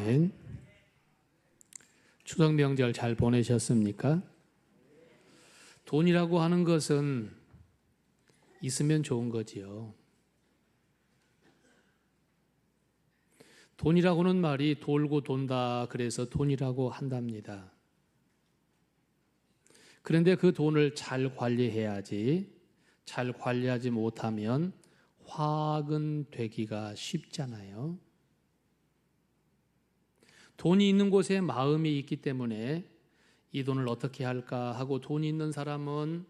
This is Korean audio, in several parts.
아멘. 추석 명절 잘 보내셨습니까? 돈이라고 하는 것은 있으면 좋은 거지요. 돈이라고는 말이 돌고 돈다 그래서 돈이라고 한답니다. 그런데 그 돈을 잘 관리해야지, 잘 관리하지 못하면 화근 되기가 쉽잖아요. 돈이 있는 곳에 마음이 있기 때문에 이 돈을 어떻게 할까 하고 돈이 있는 사람은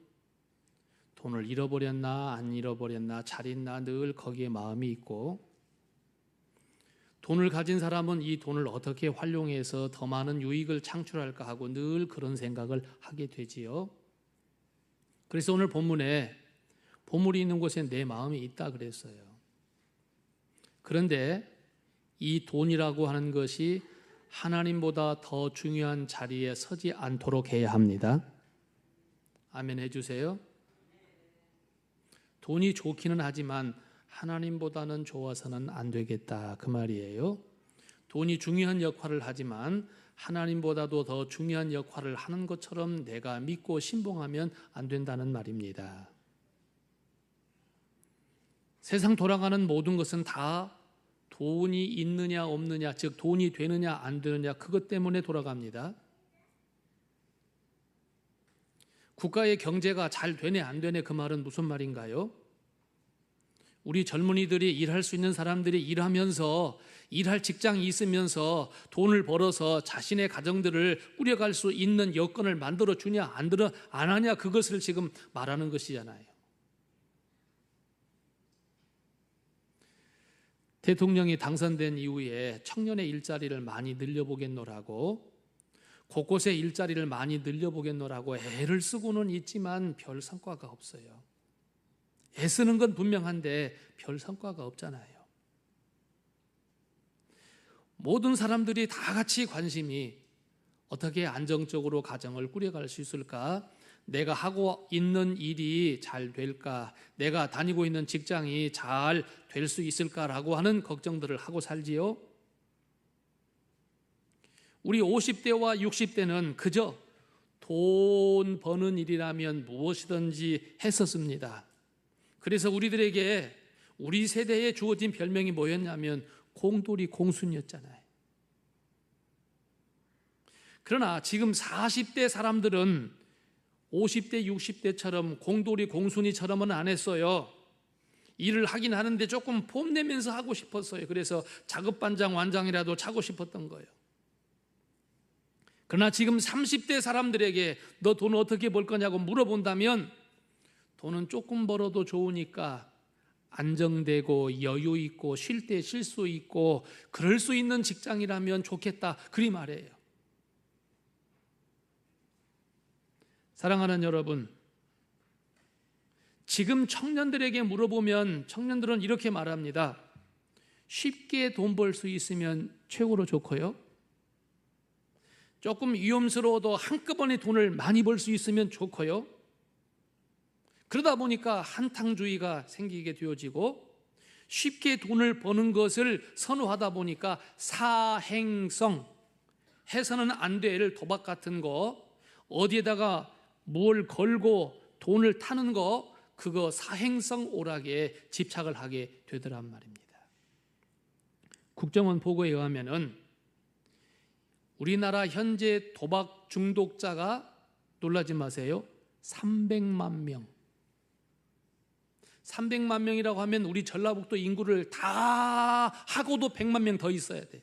돈을 잃어버렸나 안 잃어버렸나 잘 있나 늘 거기에 마음이 있고, 돈을 가진 사람은 이 돈을 어떻게 활용해서 더 많은 유익을 창출할까 하고 늘 그런 생각을 하게 되지요. 그래서 오늘 본문에 보물이 있는 곳에 내 마음이 있다 그랬어요. 그런데 이 돈이라고 하는 것이 하나님보다 더 중요한 자리에 서지 않도록 해야 합니다. 아멘 해주세요. 돈이 좋기는 하지만 하나님보다는 좋아서는 안 되겠다 그 말이에요. 돈이 중요한 역할을 하지만 하나님보다도 더 중요한 역할을 하는 것처럼 내가 믿고 신봉하면 안 된다는 말입니다. 세상 돌아가는 모든 것은 다 돈이 있느냐 없느냐, 즉 돈이 되느냐 안 되느냐 그것 때문에 돌아갑니다. 국가의 경제가 잘 되네 안 되네 그 말은 무슨 말인가요? 우리 젊은이들이 일할 수 있는 사람들이 일하면서, 일할 직장이 있으면서 돈을 벌어서 자신의 가정들을 꾸려갈 수 있는 여건을 만들어 주냐 안 하냐 그것을 지금 말하는 것이잖아요. 대통령이 당선된 이후에 청년의 일자리를 많이 늘려보겠노라고, 곳곳에 일자리를 많이 늘려보겠노라고 애를 쓰고는 있지만 별 성과가 없어요. 애쓰는 건 분명한데 별 성과가 없잖아요. 모든 사람들이 다 같이 관심이 어떻게 안정적으로 가정을 꾸려갈 수 있을까? 내가 하고 있는 일이 잘 될까? 내가 다니고 있는 직장이 잘 될 수 있을까라고 하는 걱정들을 하고 살지요. 우리 50대와 60대는 그저 돈 버는 일이라면 무엇이든지 했었습니다. 그래서 우리들에게 우리 세대에 주어진 별명이 뭐였냐면 공돌이 공순이었잖아요. 그러나 지금 40대 사람들은 50대 60대처럼 공돌이 공순이처럼은 안 했어요. 일을 하긴 하는데 조금 폼내면서 하고 싶었어요. 그래서 작업반장 완장이라도 차고 싶었던 거예요. 그러나 지금 30대 사람들에게 너 돈 어떻게 벌 거냐고 물어본다면 돈은 조금 벌어도 좋으니까 안정되고 여유 있고 쉴 때 쉴 수 있고 그럴 수 있는 직장이라면 좋겠다 그리 말해요. 사랑하는 여러분, 지금 청년들에게 물어보면 청년들은 이렇게 말합니다. 쉽게 돈 벌 수 있으면 최고로 좋고요, 조금 위험스러워도 한꺼번에 돈을 많이 벌 수 있으면 좋고요, 그러다 보니까 한탕주의가 생기게 되어지고 쉽게 돈을 버는 것을 선호하다 보니까 사행성, 해서는 안 될 도박 같은 거, 어디에다가 뭘 걸고 돈을 타는 거, 그거 사행성 오락에 집착을 하게 되더란 말입니다. 국정원 보고에 의하면은 우리나라 현재 도박 중독자가, 놀라지 마세요, 300만 명. 300만 명이라고 하면 우리 전라북도 인구를 다 하고도 100만 명 더 있어야 돼.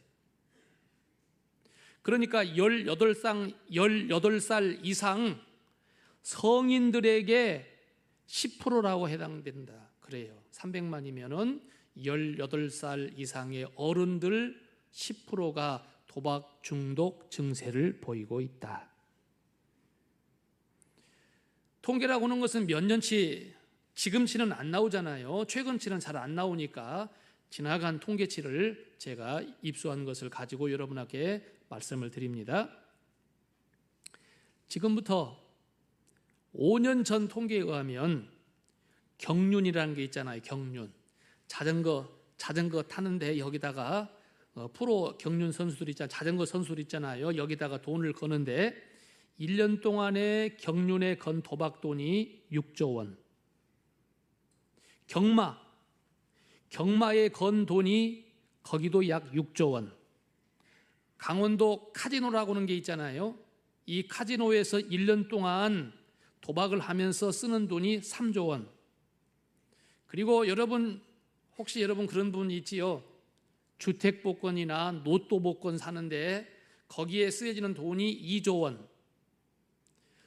그러니까 18살 이상 성인들에게 10%라고 해당된다 그래요. 300만이면은 18살 이상의 어른들 10%가 도박 중독 증세를 보이고 있다. 통계라고 하는 것은 몇 년치, 지금치는 안 나오잖아요. 최근치는 잘 안 나오니까 지나간 통계치를 제가 입수한 것을 가지고 여러분에게 말씀을 드립니다. 지금부터 5년 전 통계에 의하면 경륜이라는 게 있잖아요. 경륜. 자전거 타는데 여기다가 프로 경륜 선수들 있잖아요. 자전거 선수들 있잖아요. 여기다가 돈을 거는데 1년 동안에 경륜에 건 도박돈이 6조 원. 경마에 건 돈이 거기도 약 6조 원. 강원도 카지노라고 하는 게 있잖아요. 이 카지노에서 1년 동안 도박을 하면서 쓰는 돈이 3조 원. 그리고 혹시 여러분 그런 분 있지요? 주택복권이나 로또복권 사는데 거기에 쓰여지는 돈이 2조 원.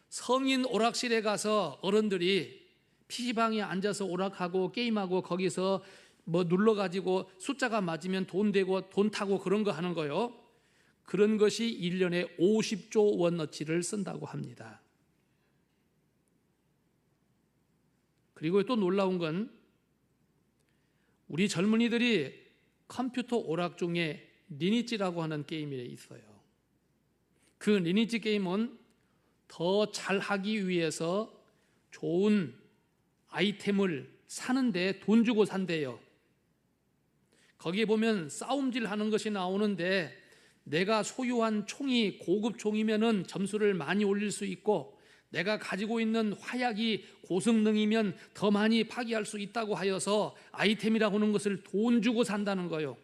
성인 오락실에 가서 어른들이 PC방에 앉아서 오락하고 게임하고 거기서 뭐 눌러가지고 숫자가 맞으면 돈 되고 돈 타고 그런 거 하는 거요. 그런 것이 1년에 50조 원어치를 쓴다고 합니다. 그리고 또 놀라운 건 우리 젊은이들이 컴퓨터 오락 중에 리니지라고 하는 게임이 있어요. 그 리니지 게임은 더 잘하기 위해서 좋은 아이템을 사는데 돈 주고 산대요. 거기에 보면 싸움질 하는 것이 나오는데 내가 소유한 총이 고급 총이면은 점수를 많이 올릴 수 있고 내가 가지고 있는 화약이 고성능이면 더 많이 파기할 수 있다고 하여서 아이템이라고 하는 것을 돈 주고 산다는 거예요.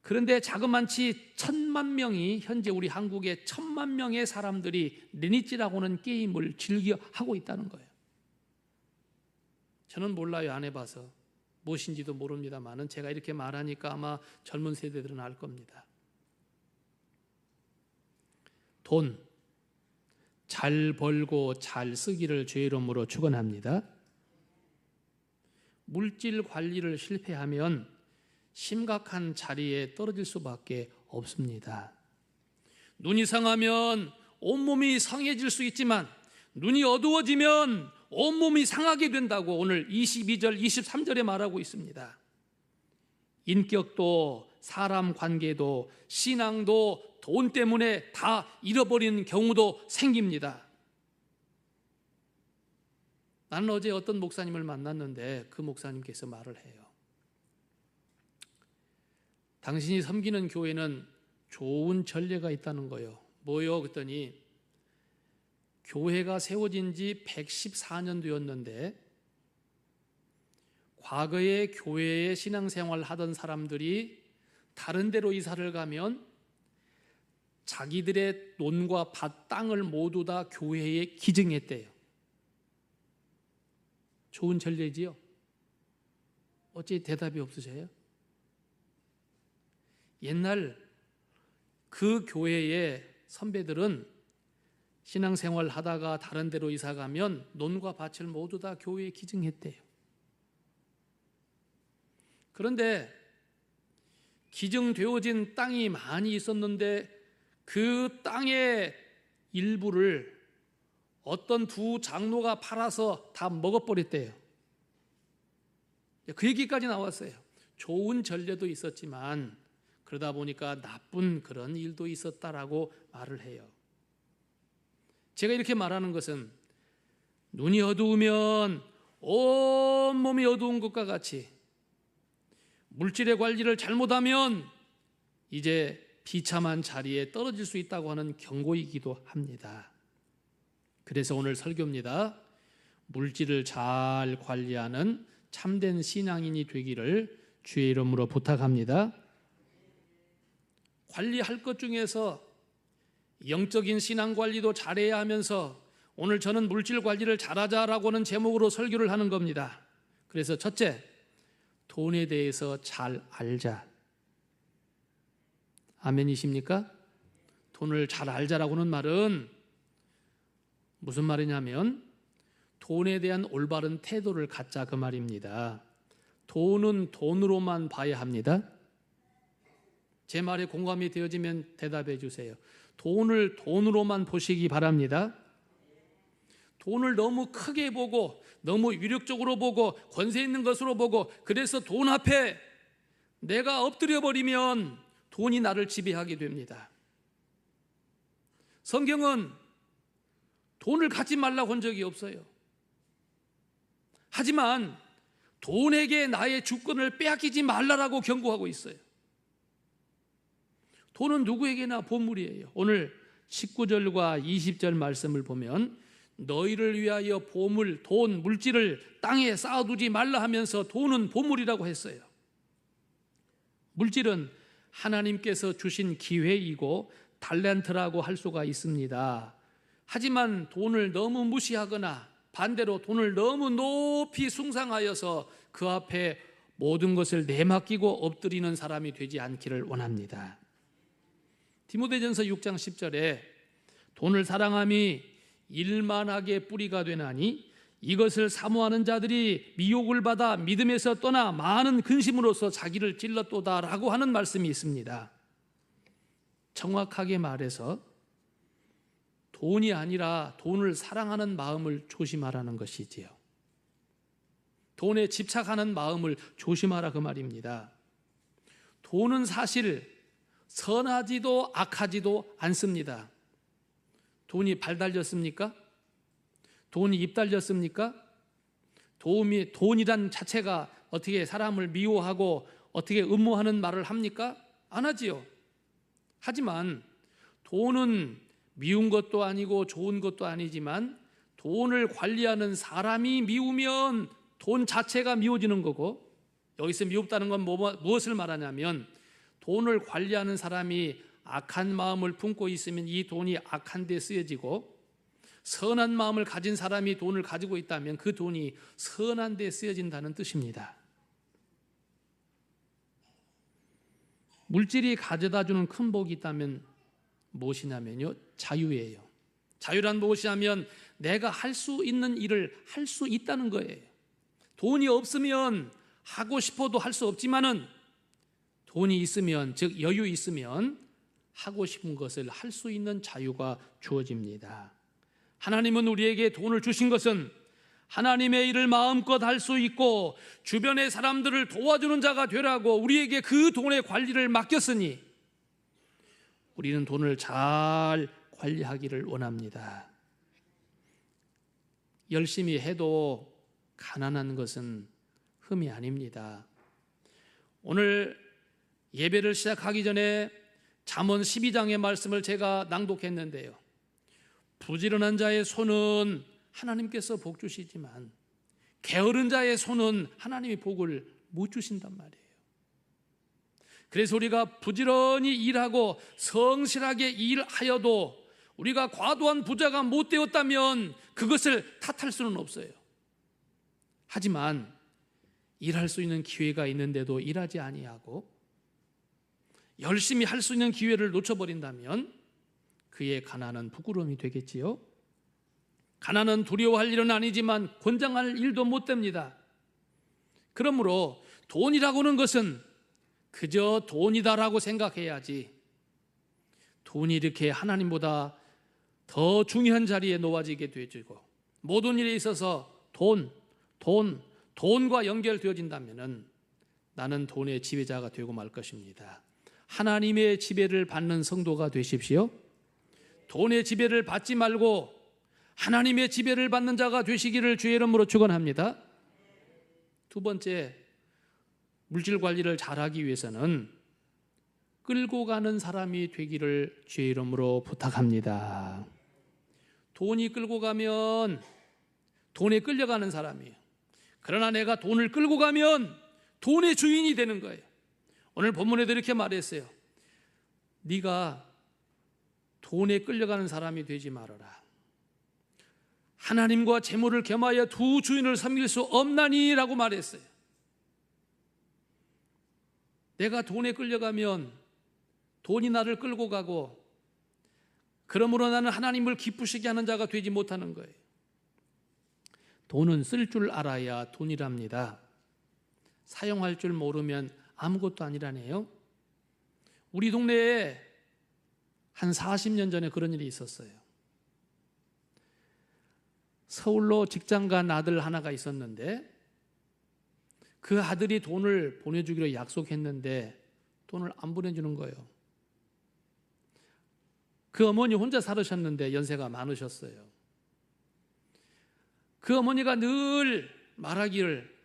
그런데 자그만치 1,000만 명이 현재 우리 한국에 1,000만 명의 사람들이 리니지라고 하는 게임을 즐겨 하고 있다는 거예요. 저는 몰라요. 안 해봐서 무엇인지도 모릅니다만은 제가 이렇게 말하니까 아마 젊은 세대들은 알 겁니다. 돈 잘 벌고 잘 쓰기를 주의 이름으로 축원합니다. 물질 관리를 실패하면 심각한 자리에 떨어질 수밖에 없습니다. 눈이 상하면 온몸이 상해질 수 있지만 눈이 어두워지면 온몸이 상하게 된다고 오늘 22절, 23절에 말하고 있습니다. 인격도 사람 관계도 신앙도 돈 때문에 다 잃어버리는 경우도 생깁니다. 나는 어제 어떤 목사님을 만났는데 그 목사님께서 말을 해요. 당신이 섬기는 교회는 좋은 전례가 있다는 거예요. 뭐요? 그랬더니 교회가 세워진 지 114년 되었는데 과거에 교회에 신앙생활 하던 사람들이 다른 데로 이사를 가면 자기들의 논과 밭, 땅을 모두 다 교회에 기증했대요. 좋은 전례지요? 어찌 대답이 없으세요? 옛날 그 교회의 선배들은 신앙생활 하다가 다른 데로 이사 가면 논과 밭을 모두 다 교회에 기증했대요. 그런데 기증되어진 땅이 많이 있었는데 그 땅의 일부를 어떤 두 장로가 팔아서 다 먹어버렸대요. 그 얘기까지 나왔어요. 좋은 전례도 있었지만 그러다 보니까 나쁜 그런 일도 있었다라고 말을 해요. 제가 이렇게 말하는 것은 눈이 어두우면 온몸이 어두운 것과 같이 물질의 관리를 잘못하면 이제 비참한 자리에 떨어질 수 있다고 하는 경고이기도 합니다. 그래서 오늘 설교입니다. 물질을 잘 관리하는 참된 신앙인이 되기를 주의 이름으로 부탁합니다. 관리할 것 중에서 영적인 신앙 관리도 잘해야 하면서 오늘 저는 물질 관리를 잘하자라고 하는 제목으로 설교를 하는 겁니다. 그래서 첫째, 돈에 대해서 잘 알자. 아멘이십니까? 돈을 잘 알자라고 하는 말은 무슨 말이냐면 돈에 대한 올바른 태도를 갖자 그 말입니다. 돈은 돈으로만 봐야 합니다. 제 말에 공감이 되어지면 대답해 주세요. 돈을 돈으로만 보시기 바랍니다. 돈을 너무 크게 보고 너무 위력적으로 보고 권세 있는 것으로 보고 그래서 돈 앞에 내가 엎드려 버리면 돈이 나를 지배하게 됩니다. 성경은 돈을 갖지 말라고 한 적이 없어요. 하지만 돈에게 나의 주권을 빼앗기지 말라라고 경고하고 있어요. 돈은 누구에게나 보물이에요. 오늘 19절과 20절 말씀을 보면 너희를 위하여 보물, 돈, 물질을 땅에 쌓아두지 말라 하면서 돈은 보물이라고 했어요. 물질은 하나님께서 주신 기회이고 달란트라고 할 수가 있습니다. 하지만 돈을 너무 무시하거나 반대로 돈을 너무 높이 숭상하여서 그 앞에 모든 것을 내맡기고 엎드리는 사람이 되지 않기를 원합니다. 디모데전서 6장 10절에 돈을 사랑함이 일만하게 뿌리가 되나니 이것을 사모하는 자들이 미혹을 받아 믿음에서 떠나 많은 근심으로써 자기를 찔렀도다라고 하는 말씀이 있습니다. 정확하게 말해서 돈이 아니라 돈을 사랑하는 마음을 조심하라는 것이지요. 돈에 집착하는 마음을 조심하라 그 말입니다. 돈은 사실 선하지도 악하지도 않습니다. 돈이 발 달렸습니까? 돈이 입 달렸습니까? 돈이란 자체가 어떻게 사람을 미워하고 어떻게 음모하는 말을 합니까? 안 하지요. 하지만 돈은 미운 것도 아니고 좋은 것도 아니지만 돈을 관리하는 사람이 미우면 돈 자체가 미워지는 거고, 여기서 미웠다는 건 무엇을 말하냐면 돈을 관리하는 사람이 악한 마음을 품고 있으면 이 돈이 악한 데 쓰여지고, 선한 마음을 가진 사람이 돈을 가지고 있다면 그 돈이 선한 데 쓰여진다는 뜻입니다. 물질이 가져다주는 큰 복이 있다면 무엇이냐면요, 자유예요. 자유란 무엇이냐면 내가 할 수 있는 일을 할 수 있다는 거예요. 돈이 없으면 하고 싶어도 할 수 없지만은 돈이 있으면, 즉 여유 있으면 하고 싶은 것을 할 수 있는 자유가 주어집니다. 하나님은 우리에게 돈을 주신 것은 하나님의 일을 마음껏 할 수 있고 주변의 사람들을 도와주는 자가 되라고 우리에게 그 돈의 관리를 맡겼으니 우리는 돈을 잘 관리하기를 원합니다. 열심히 해도 가난한 것은 흠이 아닙니다. 오늘 예배를 시작하기 전에 잠언 12장의 말씀을 제가 낭독했는데요, 부지런한 자의 손은 하나님께서 복 주시지만 게으른 자의 손은 하나님이 복을 못 주신단 말이에요. 그래서 우리가 부지런히 일하고 성실하게 일하여도 우리가 과도한 부자가 못 되었다면 그것을 탓할 수는 없어요. 하지만 일할 수 있는 기회가 있는데도 일하지 아니하고 열심히 할 수 있는 기회를 놓쳐버린다면 그의 가난은 부끄러움이 되겠지요. 가난은 두려워할 일은 아니지만 권장할 일도 못 됩니다. 그러므로 돈이라고는 것은 그저 돈이다라고 생각해야지, 돈이 이렇게 하나님보다 더 중요한 자리에 놓아지게 되어지고 모든 일에 있어서 돈과 연결되어진다면 나는 돈의 지배자가 되고 말 것입니다. 하나님의 지배를 받는 성도가 되십시오. 돈의 지배를 받지 말고 하나님의 지배를 받는 자가 되시기를 주의 이름으로 축원합니다. 두 번째, 물질 관리를 잘하기 위해서는 끌고 가는 사람이 되기를 주의 이름으로 부탁합니다. 돈이 끌고 가면 돈에 끌려가는 사람이에요. 그러나 내가 돈을 끌고 가면 돈의 주인이 되는 거예요. 오늘 본문에도 이렇게 말했어요. 네가 돈에 끌려가는 사람이 되지 말아라. 하나님과 재물을 겸하여 두 주인을 섬길 수 없나니 라고 말했어요. 내가 돈에 끌려가면 돈이 나를 끌고 가고, 그러므로 나는 하나님을 기쁘시게 하는 자가 되지 못하는 거예요. 돈은 쓸 줄 알아야 돈이랍니다. 사용할 줄 모르면 아무것도 아니라네요. 우리 동네에 한 40년 전에 그런 일이 있었어요. 서울로 직장 간 아들 하나가 있었는데 그 아들이 돈을 보내주기로 약속했는데 돈을 안 보내주는 거예요. 그 어머니 혼자 살으셨는데 연세가 많으셨어요. 그 어머니가 늘 말하기를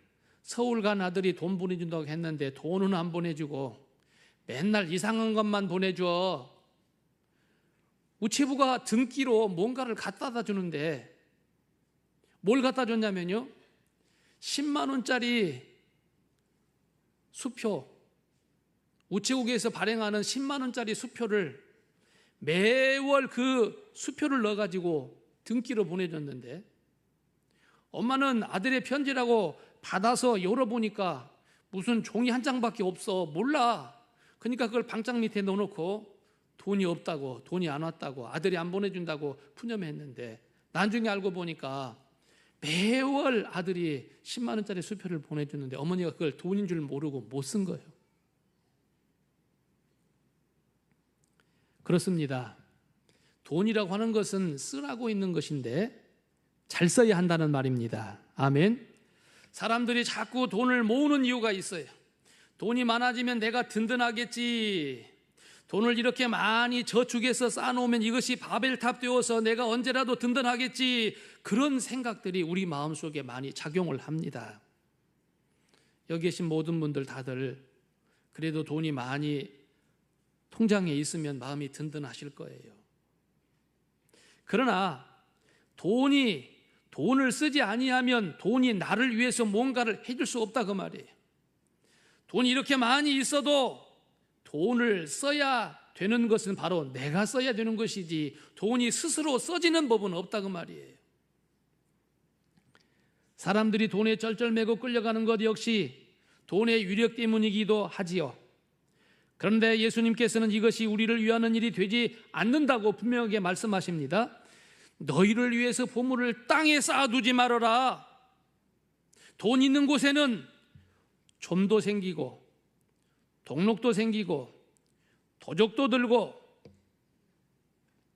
서울 간 아들이 돈 보내준다고 했는데 돈은 안 보내주고 맨날 이상한 것만 보내줘. 우체부가 등기로 뭔가를 갖다 주는데 뭘 갖다 줬냐면요, 10만 원짜리 수표, 우체국에서 발행하는 10만 원짜리 수표를 매월 그 수표를 넣어가지고 등기로 보내줬는데, 엄마는 아들의 편지라고 받아서 열어보니까 무슨 종이 한 장밖에 없어. 몰라. 그러니까 그걸 방장 밑에 넣어놓고 돈이 없다고, 돈이 안 왔다고, 아들이 안 보내준다고 푸념했는데, 나중에 알고 보니까 매월 아들이 10만 원짜리 수표를 보내줬는데 어머니가 그걸 돈인 줄 모르고 못 쓴 거예요. 그렇습니다. 돈이라고 하는 것은 쓰라고 있는 것인데 잘 써야 한다는 말입니다. 아멘. 사람들이 자꾸 돈을 모으는 이유가 있어요. 돈이 많아지면 내가 든든하겠지. 돈을 이렇게 많이 저축해서 쌓아놓으면 이것이 바벨탑 되어서 내가 언제라도 든든하겠지. 그런 생각들이 우리 마음속에 많이 작용을 합니다. 여기 계신 모든 분들 다들 그래도 돈이 많이 통장에 있으면 마음이 든든하실 거예요. 그러나 돈을 쓰지 아니하면 돈이 나를 위해서 뭔가를 해줄 수 없다 그 말이에요. 돈이 이렇게 많이 있어도 돈을 써야 되는 것은 바로 내가 써야 되는 것이지 돈이 스스로 써지는 법은 없다 그 말이에요. 사람들이 돈에 쩔쩔매고 끌려가는 것 역시 돈의 위력 때문이기도 하지요. 그런데 예수님께서는 이것이 우리를 위하는 일이 되지 않는다고 분명하게 말씀하십니다. 너희를 위해서 보물을 땅에 쌓아두지 말아라. 돈 있는 곳에는 좀도 생기고 동록도 생기고 도적도 들고,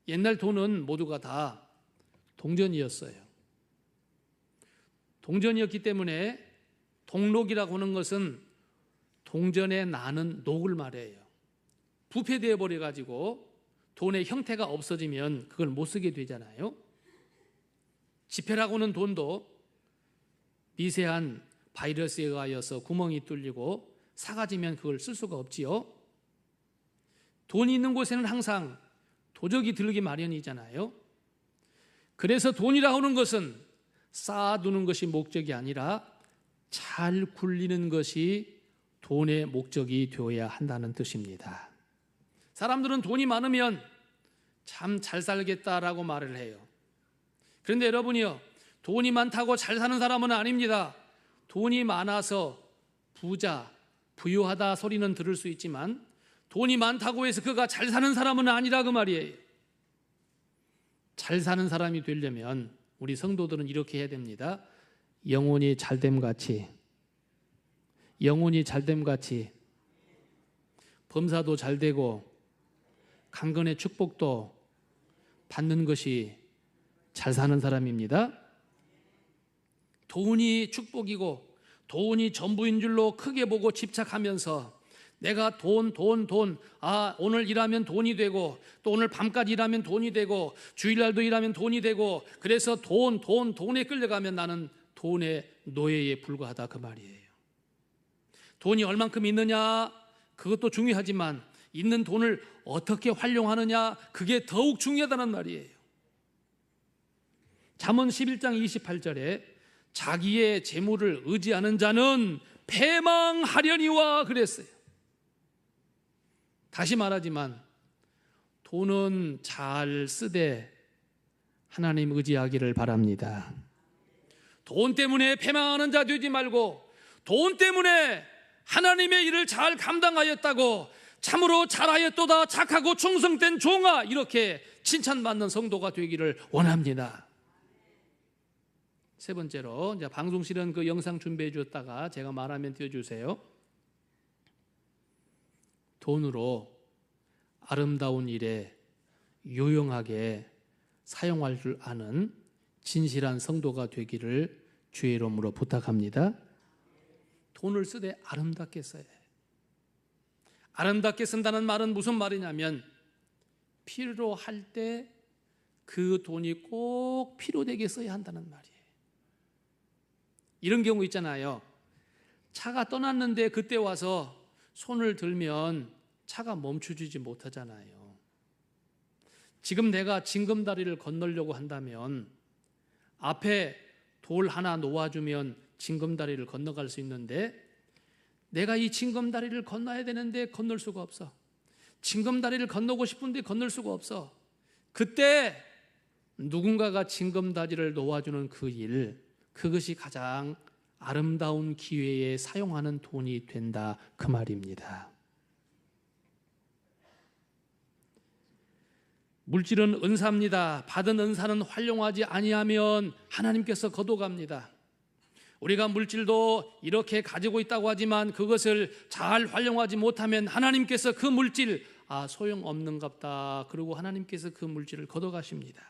옛날 돈은 모두가 다 동전이었어요. 동전이었기 때문에 동록이라고 하는 것은 동전에 나는 녹을 말해요. 부패되어 버려가지고 돈의 형태가 없어지면 그걸 못 쓰게 되잖아요. 지폐라고 하는 돈도 미세한 바이러스에 의하여서 구멍이 뚫리고 사가지면 그걸 쓸 수가 없지요. 돈이 있는 곳에는 항상 도적이 들기 마련이잖아요. 그래서 돈이라고 하는 것은 쌓아두는 것이 목적이 아니라 잘 굴리는 것이 돈의 목적이 되어야 한다는 뜻입니다. 사람들은 돈이 많으면 참 잘 살겠다라고 말을 해요. 그런데 여러분이요, 돈이 많다고 잘 사는 사람은 아닙니다. 돈이 많아서 부유하다 소리는 들을 수 있지만 돈이 많다고 해서 그가 잘 사는 사람은 아니라 그 말이에요. 잘 사는 사람이 되려면 우리 성도들은 이렇게 해야 됩니다. 영혼이 잘됨같이 범사도 잘되고 강건의 축복도 받는 것이 잘 사는 사람입니다. 돈이 축복이고 돈이 전부인 줄로 크게 보고 집착하면서 내가 돈, 오늘 일하면 돈이 되고 또 오늘 밤까지 일하면 돈이 되고 주일날도 일하면 돈이 되고, 그래서 돈에 끌려가면 나는 돈의 노예에 불과하다 그 말이에요. 돈이 얼만큼 있느냐 그것도 중요하지만 있는 돈을 어떻게 활용하느냐 그게 더욱 중요하다는 말이에요. 잠언 11장 28절에 자기의 재물을 의지하는 자는 패망하려니와 그랬어요. 다시 말하지만 돈은 잘 쓰되 하나님 의지하기를 바랍니다. 돈 때문에 패망하는 자 되지 말고 돈 때문에 하나님의 일을 잘 감당하였다고 참으로 잘하였도다 착하고 충성된 종아 이렇게 칭찬받는 성도가 되기를 원합니다. 세 번째로, 이제 방송실은 그 영상 준비해 주었다가 제가 말하면 띄워주세요. 돈으로 아름다운 일에 유용하게 사용할 줄 아는 진실한 성도가 되기를 주의 이름으로 부탁합니다. 돈을 쓰되 아름답게 써야 해요. 아름답게 쓴다는 말은 무슨 말이냐면 필요할 때 그 돈이 꼭 필요되게 써야 한다는 말이에요. 이런 경우 있잖아요. 차가 떠났는데 그때 와서 손을 들면 차가 멈춰주지 못하잖아요. 지금 내가 징검다리를 건너려고 한다면 앞에 돌 하나 놓아주면 징검다리를 건너갈 수 있는데 내가 이 징검다리를 건너야 되는데 건널 수가 없어. 징검다리를 건너고 싶은데 건널 수가 없어. 그때 누군가가 징검다리를 놓아주는 그 일, 그것이 가장 아름다운 기회에 사용하는 돈이 된다, 그 말입니다. 물질은 은사입니다. 받은 은사는 활용하지 아니하면 하나님께서 거둬갑니다. 우리가 물질도 이렇게 가지고 있다고 하지만 그것을 잘 활용하지 못하면 하나님께서 그 물질 소용없는갑다, 그리고 하나님께서 그 물질을 거둬가십니다.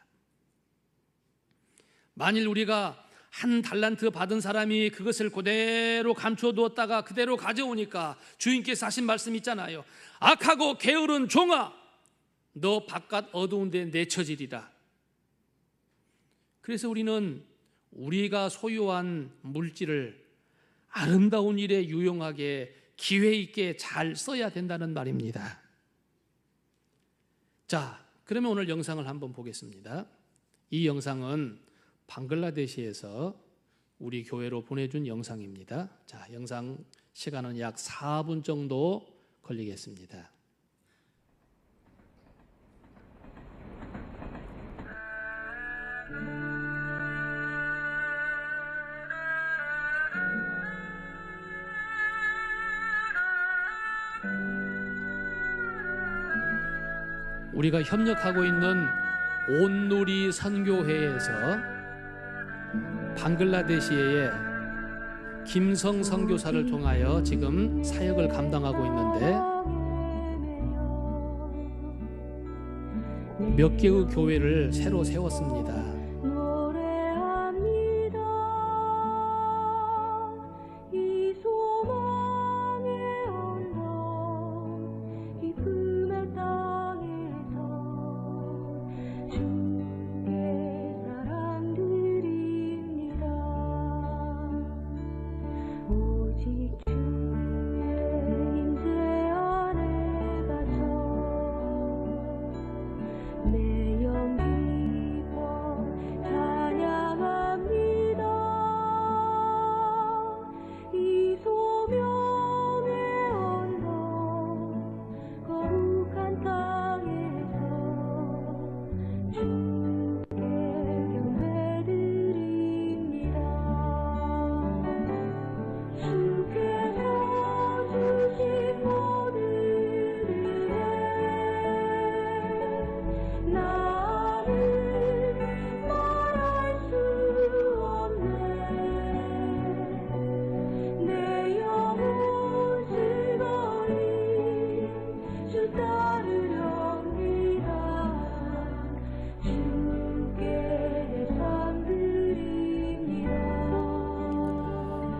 만일 우리가 한 달란트 받은 사람이 그것을 그대로 감춰두었다가 그대로 가져오니까 주인께서 하신 말씀 있잖아요. 악하고 게으른 종아, 너 바깥 어두운 데 내쳐지리라. 그래서 우리는 우리가 소유한 물질을 아름다운 일에 유용하게 기회 있게 잘 써야 된다는 말입니다. 자, 그러면 오늘 영상을 한번 보겠습니다. 이 영상은 방글라데시에서 우리 교회로 보내준 영상입니다. 자, 영상 시간은 약 4분 정도 걸리겠습니다. 우리가 협력하고 있는 온누리 선교회에서 방글라데시의 김성 선교사를 통하여 지금 사역을 감당하고 있는데 몇 개의 교회를 새로 세웠습니다.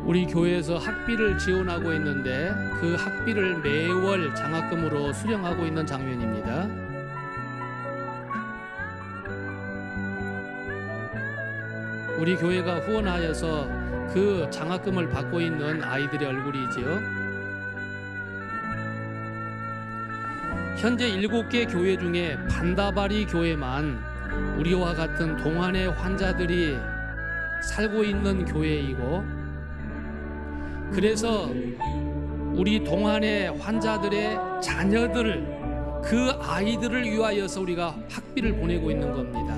우리 교회에서 학비를 지원하고 있는데 그 학비를 매월 장학금으로 수령하고 있는 장면입니다. 우리 교회가 후원하여서 그 장학금을 받고 있는 아이들의 얼굴이지요. 현재 7개 교회 중에 반다바리 교회만 우리와 같은 동안의 환자들이 살고 있는 교회이고, 그래서 우리 동안의 환자들의 자녀들, 그 아이들을 위하여서 우리가 학비를 보내고 있는 겁니다.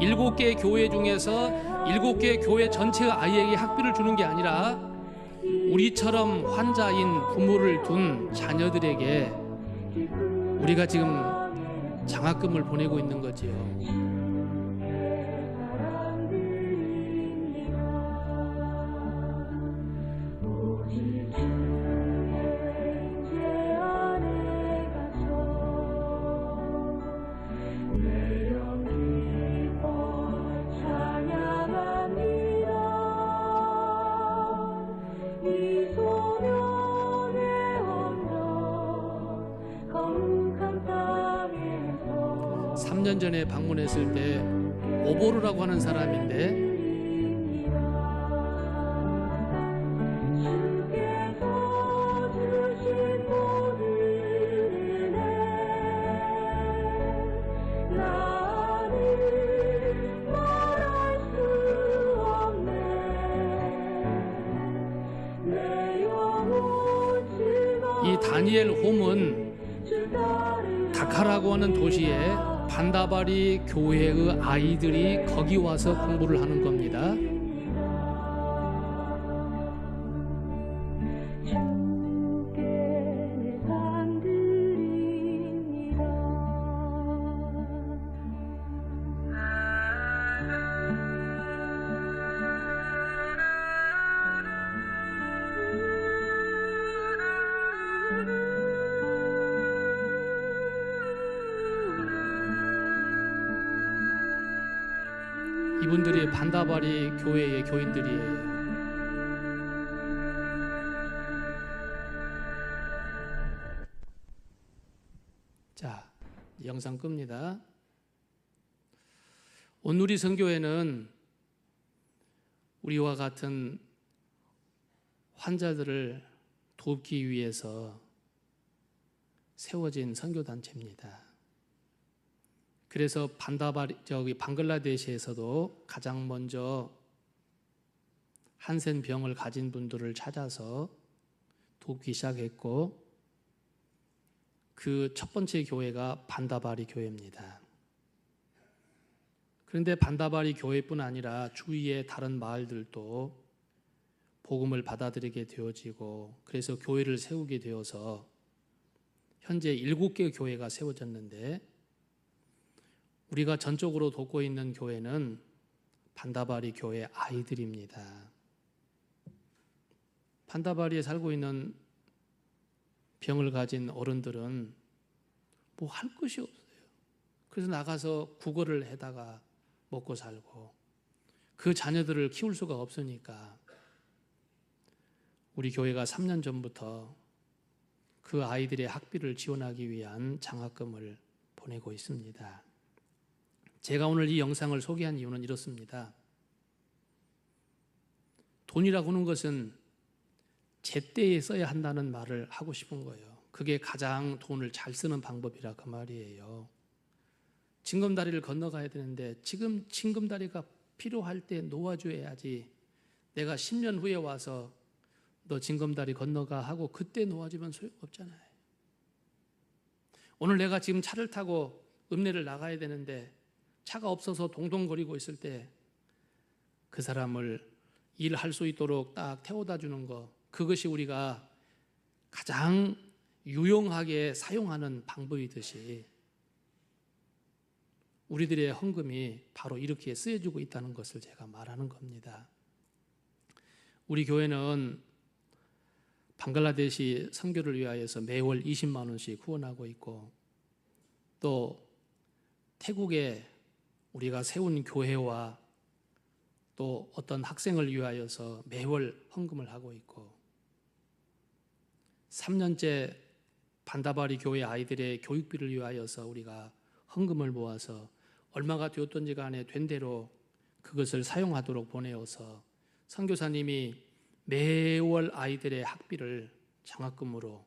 7개 교회 중에서 7개 교회 전체의 아이에게 학비를 주는 게 아니라 우리처럼 환자인 부모를 둔 자녀들에게 우리가 지금 장학금을 보내고 있는 거지요. 전에 방문했을 때 오보르라고 하는 사람인데 다니엘 홈은 다카라고 하는 도시에 반다바리 교회의 아이들이 거기 와서 공부를 하는 겁니다. 이분들이 반다바리 교회의 교인들이에요. 자, 영상 끕니다. 온누리 선교회는 우리와 같은 환자들을 돕기 위해서 세워진 선교단체입니다. 그래서 방글라데시에서도 가장 먼저 한센 병을 가진 분들을 찾아서 돕기 시작했고, 그 첫 번째 교회가 반다바리 교회입니다. 그런데 반다바리 교회뿐 아니라 주위의 다른 마을들도 복음을 받아들이게 되어지고, 그래서 교회를 세우게 되어서 현재 7개 교회가 세워졌는데, 우리가 전적으로 돕고 있는 교회는 반다바리 교회 아이들입니다. 반다바리에 살고 있는 병을 가진 어른들은 뭐 할 것이 없어요. 그래서 나가서 국어를 해다가 먹고 살고, 그 자녀들을 키울 수가 없으니까 우리 교회가 3년 전부터 그 아이들의 학비를 지원하기 위한 장학금을 보내고 있습니다. 제가 오늘 이 영상을 소개한 이유는 이렇습니다. 돈이라고 하는 것은 제때에 써야 한다는 말을 하고 싶은 거예요. 그게 가장 돈을 잘 쓰는 방법이라 그 말이에요. 징검다리를 건너가야 되는데 지금 징검다리가 필요할 때 놓아줘야지, 내가 10년 후에 와서 너 징검다리 건너가 하고 그때 놓아주면 소용없잖아요. 오늘 내가 지금 차를 타고 읍내를 나가야 되는데 차가 없어서 동동거리고 있을 때 그 사람을 일할 수 있도록 딱 태워다 주는 거, 그것이 우리가 가장 유용하게 사용하는 방법이듯이 우리들의 헌금이 바로 이렇게 쓰여지고 있다는 것을 제가 말하는 겁니다. 우리 교회는 방글라데시 선교를 위하여서 매월 20만 원씩 후원하고 있고, 또 태국에 우리가 세운 교회와 또 어떤 학생을 위하여서 매월 헌금을 하고 있고, 3년째 반다바리 교회 아이들의 교육비를 위하여서 우리가 헌금을 모아서 얼마가 되었던지 간에 된 대로 그것을 사용하도록 보내어서 선교사님이 매월 아이들의 학비를 장학금으로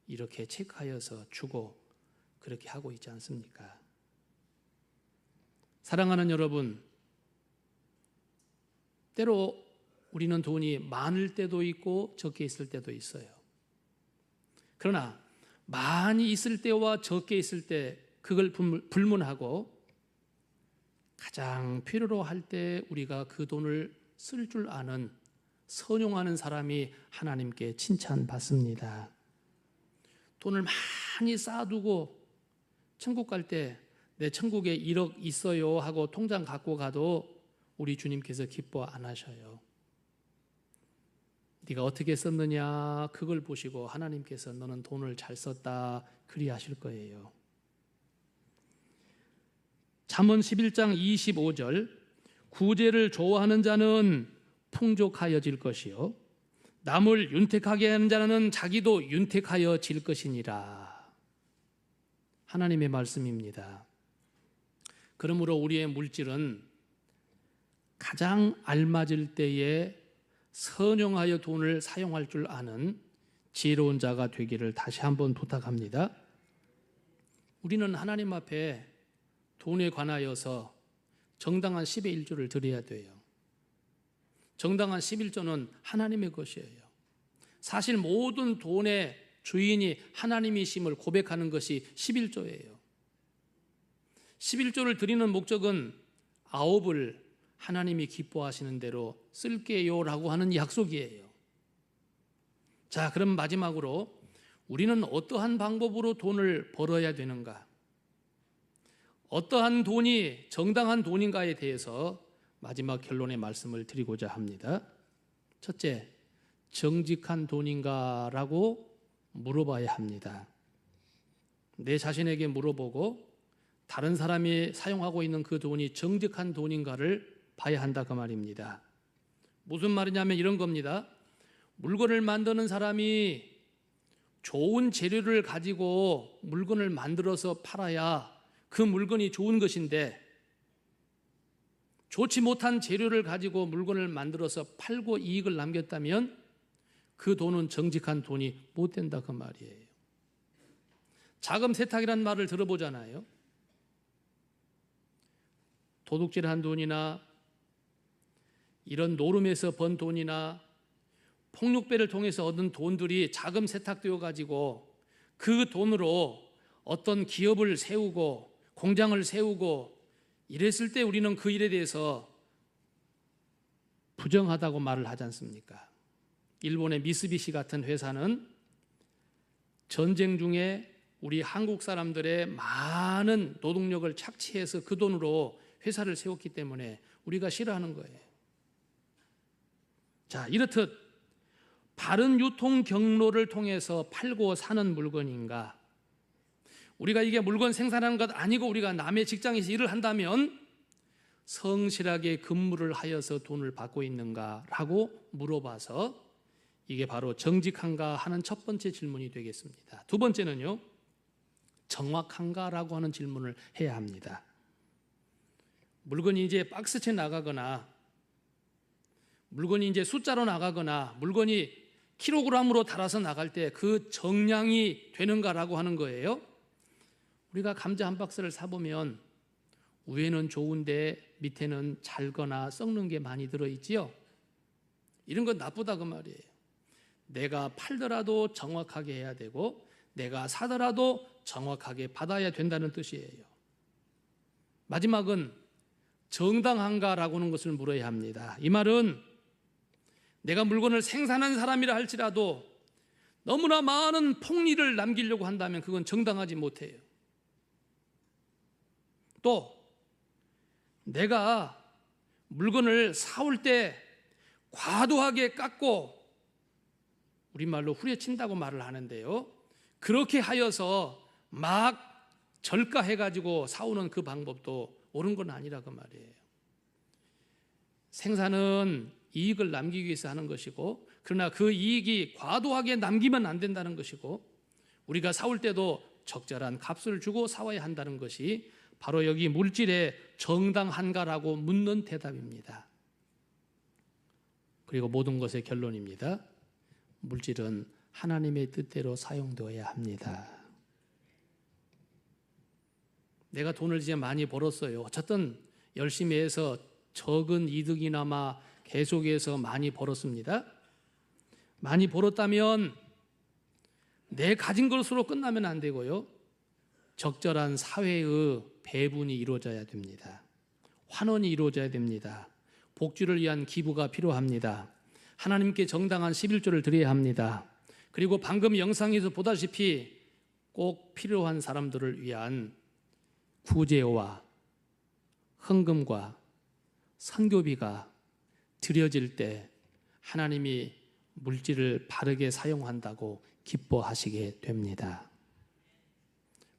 이렇게 체크하여서 주고 그렇게 하고 있지 않습니까? 사랑하는 여러분, 때로 우리는 돈이 많을 때도 있고 적게 있을 때도 있어요. 그러나 많이 있을 때와 적게 있을 때 그걸 불문하고 가장 필요로 할 때 우리가 그 돈을 쓸 줄 아는 선용하는 사람이 하나님께 칭찬받습니다. 돈을 많이 쌓아두고 천국 갈 때 내 천국에 1억 있어요 하고 통장 갖고 가도 우리 주님께서 기뻐 안 하셔요. 네가 어떻게 썼느냐 그걸 보시고 하나님께서 너는 돈을 잘 썼다 그리하실 거예요. 잠언 11장 25절, 구제를 좋아하는 자는 풍족하여질 것이요 남을 윤택하게 하는 자는 자기도 윤택하여질 것이니라. 하나님의 말씀입니다. 그러므로 우리의 물질은 가장 알맞을 때에 선용하여 돈을 사용할 줄 아는 지혜로운 자가 되기를 다시 한번 부탁합니다. 우리는 하나님 앞에 돈에 관하여서 정당한 10의 1조를 드려야 돼요. 정당한 11조는 하나님의 것이에요. 사실 모든 돈의 주인이 하나님이심을 고백하는 것이 11조예요. 11조를 드리는 목적은 9을 하나님이 기뻐하시는 대로 쓸게요라고 하는 약속이에요. 자, 그럼 마지막으로 우리는 어떠한 방법으로 돈을 벌어야 되는가? 어떠한 돈이 정당한 돈인가에 대해서 마지막 결론의 말씀을 드리고자 합니다. 첫째, 정직한 돈인가라고 물어봐야 합니다. 내 자신에게 물어보고 다른 사람이 사용하고 있는 그 돈이 정직한 돈인가를 봐야 한다 그 말입니다. 무슨 말이냐면 이런 겁니다. 물건을 만드는 사람이 좋은 재료를 가지고 물건을 만들어서 팔아야 그 물건이 좋은 것인데, 좋지 못한 재료를 가지고 물건을 만들어서 팔고 이익을 남겼다면 그 돈은 정직한 돈이 못 된다 그 말이에요. 자금 세탁이란 말을 들어보잖아요. 도둑질한 돈이나 이런 노름에서 번 돈이나 폭력배를 통해서 얻은 돈들이 자금 세탁되어 가지고 그 돈으로 어떤 기업을 세우고 공장을 세우고 이랬을 때 우리는 그 일에 대해서 부정하다고 말을 하지 않습니까? 일본의 미쓰비시 같은 회사는 전쟁 중에 우리 한국 사람들의 많은 노동력을 착취해서 그 돈으로 회사를 세웠기 때문에 우리가 싫어하는 거예요. 자, 이렇듯 바른 유통 경로를 통해서 팔고 사는 물건인가? 우리가 이게 물건 생산하는 것 아니고 우리가 남의 직장에서 일을 한다면 성실하게 근무를 하여서 돈을 받고 있는가라고 물어봐서 이게 바로 정직한가 하는 첫 번째 질문이 되겠습니다. 두 번째는요, 정확한가라고 하는 질문을 해야 합니다. 물건이 이제 박스채 나가거나 물건이 이제 숫자로 나가거나 물건이 킬로그램으로 달아서 나갈 때 그 정량이 되는가라고 하는 거예요. 우리가 감자 한 박스를 사보면 위에는 좋은데 밑에는 잘거나 썩는 게 많이 들어있지요. 이런 건 나쁘다 그 말이에요. 내가 팔더라도 정확하게 해야 되고 내가 사더라도 정확하게 받아야 된다는 뜻이에요. 마지막은 정당한가라고 하는 것을 물어야 합니다. 이 말은 내가 물건을 생산한 사람이라 할지라도 너무나 많은 폭리를 남기려고 한다면 그건 정당하지 못해요. 또 내가 물건을 사올 때 과도하게 깎고 우리말로 후려친다고 말을 하는데요, 그렇게 하여서 막 절가해가지고 사오는 그 방법도 옳은 건 아니라 그 말이에요. 생산은 이익을 남기기 위해서 하는 것이고, 그러나 그 이익이 과도하게 남기면 안 된다는 것이고, 우리가 사올 때도 적절한 값을 주고 사와야 한다는 것이 바로 여기 물질의 정당한가라고 묻는 대답입니다. 그리고 모든 것의 결론입니다. 물질은 하나님의 뜻대로 사용되어야 합니다. 내가 돈을 이제 많이 벌었어요. 어쨌든 열심히 해서 적은 이득이나마 계속해서 많이 벌었습니다. 많이 벌었다면 내 가진 것으로 끝나면 안 되고요, 적절한 사회의 배분이 이루어져야 됩니다. 환원이 이루어져야 됩니다. 복지를 위한 기부가 필요합니다. 하나님께 정당한 11조를 드려야 합니다. 그리고 방금 영상에서 보다시피 꼭 필요한 사람들을 위한 구제와 헌금과 선교비가 드려질 때 하나님이 물질을 바르게 사용한다고 기뻐하시게 됩니다.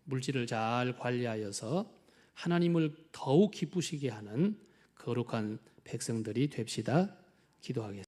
물질을 잘 관리하여서 하나님을 더욱 기쁘시게 하는 거룩한 백성들이 됩시다. 기도하겠습니다.